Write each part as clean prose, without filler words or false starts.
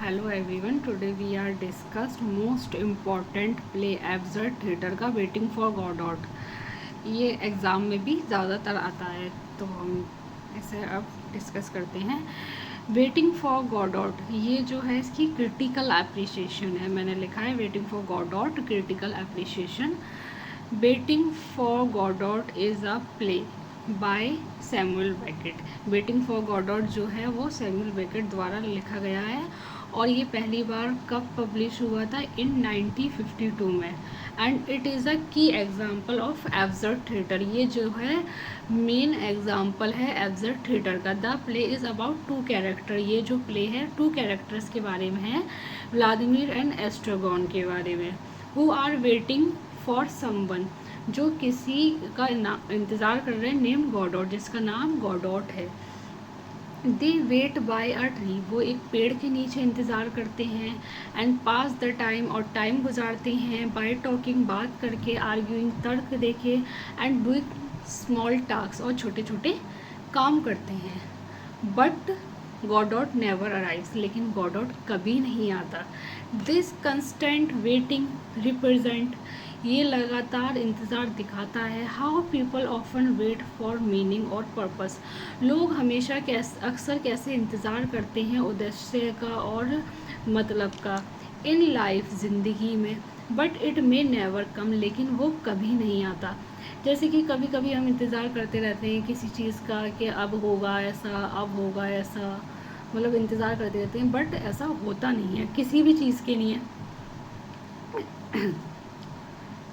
Hello everyone, today we are discussed most important play absurd theatre का waiting for Godot. ये exam में भी ज़्यादातर आता है, तो हम इसे अब डिस्कस करते हैं। वेटिंग फॉर गॉडॉट, ये जो है इसकी क्रिटिकल एप्रिसिएशन है। मैंने लिखा है waiting for Godot critical appreciation. Waiting for Godot is a play by Samuel Beckett. Waiting for Godot जो है वो सैमुअल बेकेट द्वारा लिखा गया है, और ये पहली बार कब पब्लिश हुआ था? इन 1952 में। एंड इट इज़ अ की एग्जाम्पल ऑफ एब्सर्ड थिएटर। ये जो है मेन एग्जाम्पल है एब्सर्ड थिएटर का। The play is about two character. ये जो प्ले है टू कैरेक्टर्स के बारे में है, व्लादिमीर एंड एस्ट्रागोन के बारे में। Who are waiting for someone, जो किसी का इंतज़ार कर रहे हैं, नेम गॉडॉट, जिसका नाम गॉडॉट है। दे वेट बाय अ ट्री, वो एक पेड़ के नीचे इंतज़ार करते हैं। एंड पास द टाइम, और टाइम गुजारते हैं। बाय टॉकिंग, बात करके। आर्ग्यूइंग, तर्क देके। एंड डूइंग स्मॉल टास्क, और छोटे छोटे काम करते हैं। बट गॉडॉट नेवर अराइव्स, लेकिन गॉडॉट कभी नहीं आता। दिस कंस्टेंट वेटिंग रिप्रेजेंट, ये लगातार इंतज़ार दिखाता है how people often wait for meaning और पर्पस। लोग हमेशा अक्सर कैसे इंतज़ार करते हैं उद्देश्य का और मतलब का, इन लाइफ, ज़िंदगी में। But it may never come, लेकिन वो कभी नहीं आता। जैसे कि कभी कभी हम इंतज़ार करते रहते हैं किसी चीज़ का कि अब होगा ऐसा, अब होगा ऐसा, मतलब इंतज़ार करते रहते हैं, बट ऐसा होता नहीं है किसी भी चीज़ के लिए।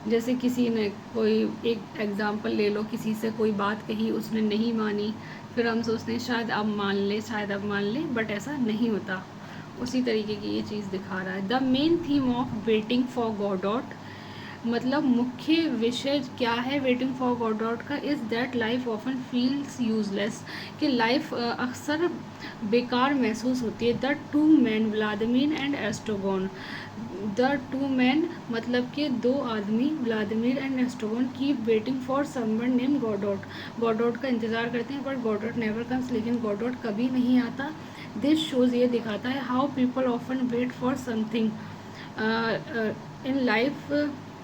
जैसे किसी ने कोई एक एग्ज़ाम्पल ले लो, किसी से कोई बात कही, उसने नहीं मानी, फिर हम सोचते हैं शायद अब मान ले, शायद अब मान ले, बट ऐसा नहीं होता। उसी तरीके की ये चीज़ दिखा रहा है। The main theme of waiting for Godot, मतलब मुख्य विषय क्या है वेटिंग फॉर गॉडॉट का? Is that life often feels useless, कि लाइफ अक्सर बेकार महसूस होती है। The two man, Vladimir and Estragon. The two man मतलब कि दो आदमी, व्लादिमीर एंड एस्ट्रागोन, की waiting for someone name Godot, Godot का इंतज़ार करते हैं, बट गॉडॉट नेवर कम्स, लेकिन गॉडॉट कभी नहीं आता। दिस शोज़, ये दिखाता है how people often wait for something in life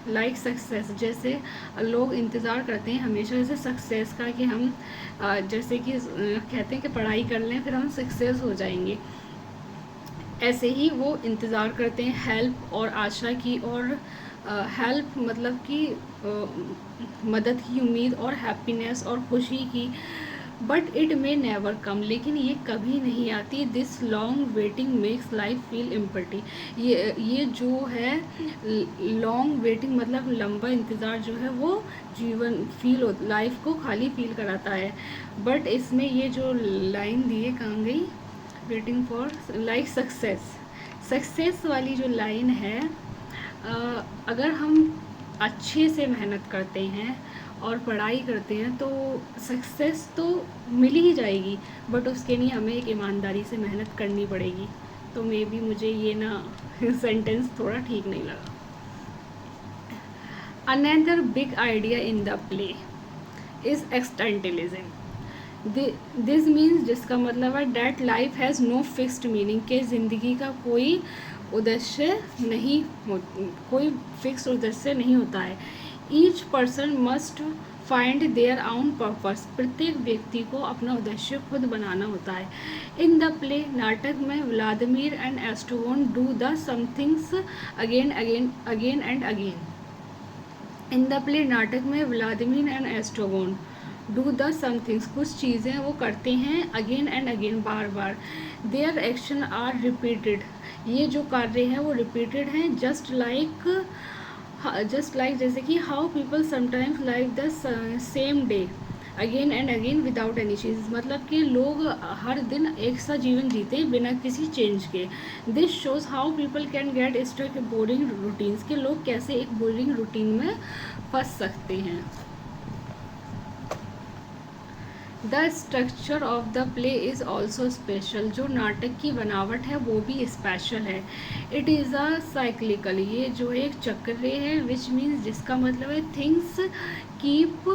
like success, जैसे लोग इंतज़ार करते हैं हमेशा जैसे सक्सेस का, कि हम जैसे कि कहते हैं कि पढ़ाई कर लें फिर हम सक्सेस हो जाएंगे, ऐसे ही वो इंतज़ार करते हैं हेल्प और आशा की, और हेल्प मतलब कि मदद की उम्मीद, और हैप्पीनेस और खुशी की। But it may never come, लेकिन ये कभी नहीं आती। This long waiting makes life feel empty. ये जो है लॉन्ग वेटिंग मतलब लंबा इंतज़ार जो है वो जीवन फील हो, लाइफ को खाली फील कराता है। बट इसमें ये जो लाइन दी है कहाँ गई? Waiting for like success, success वाली जो लाइन है, अगर हम अच्छे से मेहनत करते हैं और पढ़ाई करते हैं तो सक्सेस तो मिल ही जाएगी, बट उसके लिए हमें एक ईमानदारी से मेहनत करनी पड़ेगी। तो मे बी मुझे ये ना सेंटेंस थोड़ा ठीक नहीं लगा। Another big idea in the play is existentialism. This means, जिसका मतलब है that life has no fixed meaning, के ज़िंदगी का कोई उद्देश्य नहीं हो, कोई फिक्स उद्देश्य नहीं होता है। Each person must find their own purpose, प्रत्येक व्यक्ति को अपना उद्देश्य खुद बनाना होता है। इन द प्ले, नाटक में, Vladimir and Estragon do the somethings again again again and again. In the play, नाटक में, Vladimir and Estragon do the somethings, कुछ चीज़ें वो करते हैं अगेन एंड अगेन, बार बार। देयर एक्शन आर रिपीटेड, ये जो कार्य हैं वो रिपीटेड हैं। जस्ट लाइक जैसे कि how people sometimes like the same day again and again without any change, मतलब कि लोग हर दिन एक सा जीवन जीते हैं बिना किसी चेंज के। This shows how people can get stuck boring routines, के लोग कैसे एक बोरिंग रूटीन में फंस सकते हैं। The structure of the play is also special, जो नाटक की बनावट है वो भी स्पेशल है। इट इज़ अ साइक्लिकल, ये जो एक चक्र है, विच मीन्स, जिसका मतलब है things keep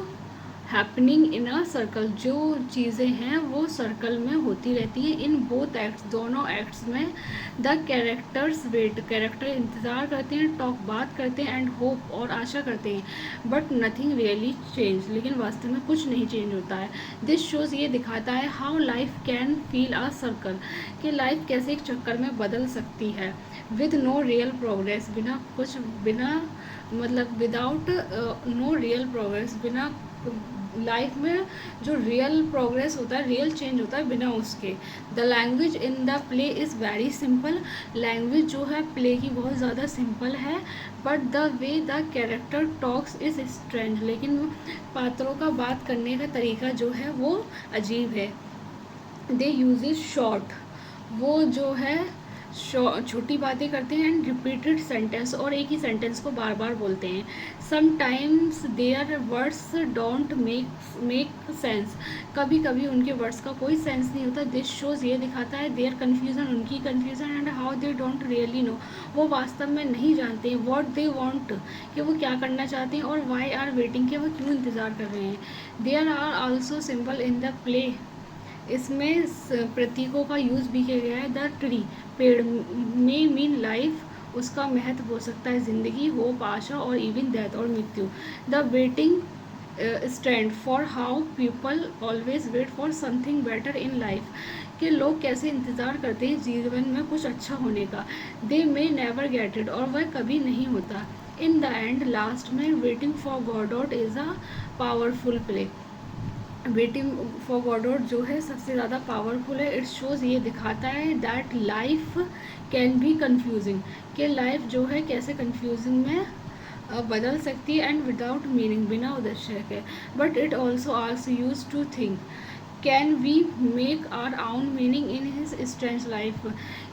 happening in a circle, जो चीज़ें हैं वो सर्कल में होती रहती हैं। इन बोथ एक्ट्स, दोनों एक्ट्स में द कैरेक्टर्स वेट, कैरेक्टर इंतज़ार करते हैं, टॉक बात करते हैं, एंड होप और आशा करते हैं, बट नथिंग रियली चेंज, लेकिन वास्तव में कुछ नहीं चेंज होता है। दिस शोज़, ये दिखाता है how life can feel a circle, कि लाइफ कैसे एक चक्कर में बदल सकती है, विद नो रियल प्रोग्रेस, बिना मतलब विदाउट नो रियल प्रोग्रेस, बिना लाइफ में जो रियल प्रोग्रेस होता है, रियल चेंज होता है बिना उसके। The language in the play is very simple, language जो है प्ले की बहुत ज़्यादा सिंपल है, but the way the character talks is strange, लेकिन पात्रों का बात करने का तरीका जो है वो अजीब है। दे यूज इज शॉर्ट, वो जो है छोटी बातें करते हैं, एंड रिपीटेड सेंटेंस, और एक ही सेंटेंस को बार बार बोलते हैं। Sometimes their words don't make sense, कभी कभी उनके वर्ड्स का कोई सेंस नहीं होता। दिस शोज़, ये दिखाता है देयर कन्फ्यूज़न, उनकी confusion, and how they don't really know, वो वास्तव में नहीं जानते हैं व्हाट दे वांट, कि वो क्या करना चाहते हैं, और वाई आर वेटिंग, कि वो क्यों इंतज़ार कर रहे हैं। There are also symbol in the play, इसमें प्रतीकों का यूज़ भी किया गया है। द ट्री, पेड़ में मीन लाइफ, उसका महत्व हो सकता है ज़िंदगी, होप, आशा, और इवन डेथ, और मृत्यु। The waiting stand for how people always wait for something better in life, कि लोग कैसे इंतज़ार करते हैं जीवन में कुछ अच्छा होने का। They may never get it, और वह कभी नहीं होता। इन द एंड, लास्ट में, waiting for Godot is a powerful play, waiting for Godot जो है सबसे ज़्यादा पावरफुल है। इट शोज़, ये दिखाता है that life can be confusing, कि लाइफ जो है कैसे कन्फ्यूजिंग में बदल सकती है, एंड विदाउट मीनिंग, बिना उद्देश्य के। बट इट ऑल्सो आल्स us to think, can we make our own meaning in his strange life,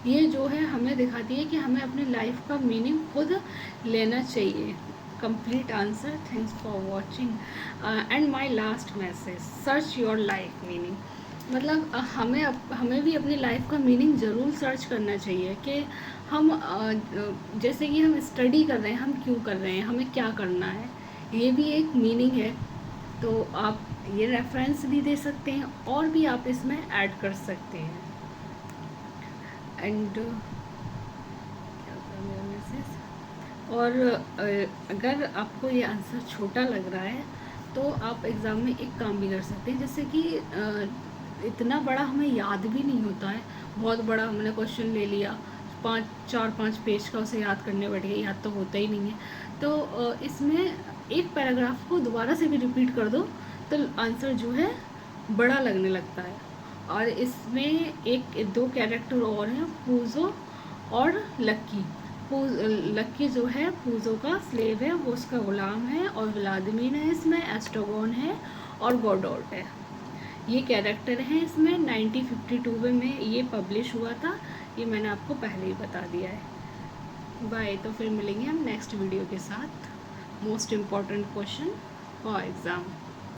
ये जो है हमें दिखाती है कि हमें अपनी लाइफ का मीनिंग खुद लेना चाहिए। Complete answer, thanks for watching. And my last message, search your life meaning, मतलब हमें भी अपनी लाइफ का मीनिंग ज़रूर सर्च करना चाहिए, कि हम जैसे कि हम स्टडी कर रहे हैं, हम क्यों कर रहे हैं, हमें क्या करना है, ये भी एक मीनिंग है। तो आप ये रेफरेंस भी दे सकते हैं, और भी आप इसमें ऐड कर सकते हैं। एंड क्या होता है मेरा मैसेज, और अगर आपको ये आंसर छोटा लग रहा है तो आप एग्ज़ाम में एक काम भी कर सकते हैं, जैसे कि इतना बड़ा हमें याद भी नहीं होता है, बहुत बड़ा हमने क्वेश्चन ले लिया, 4-5 पेज का उसे याद करने बैठ गए, याद तो होता ही नहीं है। तो इसमें एक पैराग्राफ को दोबारा से भी रिपीट कर दो तो आंसर जो है बड़ा लगने लगता है। और इसमें एक दो कैरेक्टर और हैं, पूजो और लक्की। लक्की जो है पूजो का स्लेव है, वो उसका गुलाम है, और व्लादिमीर है इसमें, एस्ट्रोगोन है, और गॉडॉट है। ये कैरेक्टर हैं इसमें। 1952 में ये पब्लिश हुआ था, ये मैंने आपको पहले ही बता दिया है। बाय, तो फिर मिलेंगे हम नेक्स्ट वीडियो के साथ। Most important question for exam.